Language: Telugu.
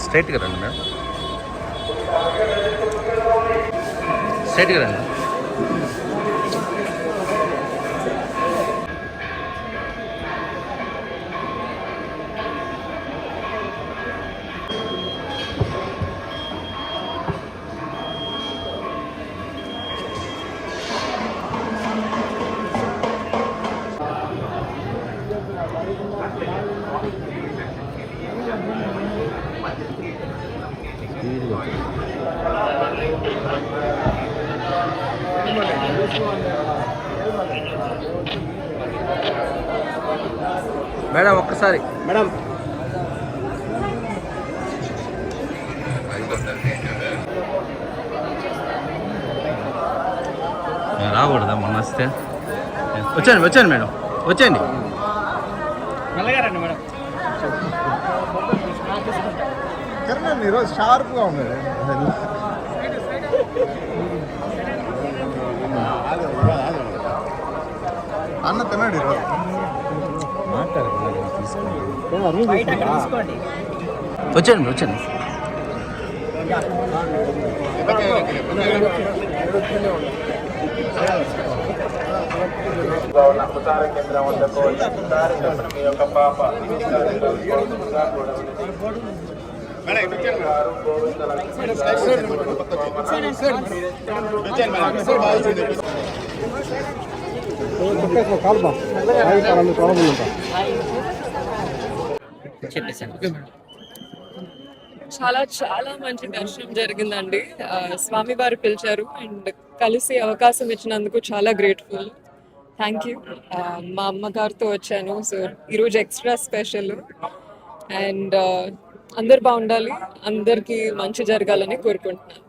స్ట్రైట్గా రండి మేడం, స్ట్రైట్గా రండి. మేడం ఒక్కసారి మేడం. రాకూడదా మొన్న వస్తే? వచ్చాను మేడం, వచ్చేయండి. మేడం ఈరోజు షార్ప్గా ఉన్నాడు. అన్న తిన్నాడు ఈరోజు. వచ్చాను. కేంద్రం వద్దకు మీ యొక్క పాప చాలా చాలా మంచి దర్శనం జరిగిందండి. స్వామి వారు పిలిచారు అండ్ కలిసి అవకాశం ఇచ్చినందుకు చాలా గ్రేట్ఫుల్. Thank you. మా అమ్మగారితో వచ్చాను, సో ఈరోజు ఎక్స్ట్రా స్పెషల్. అండ్ అందరు బాగుండాలి, అందరికీ మంచి జరగాలని కోరుకుంటున్నాను.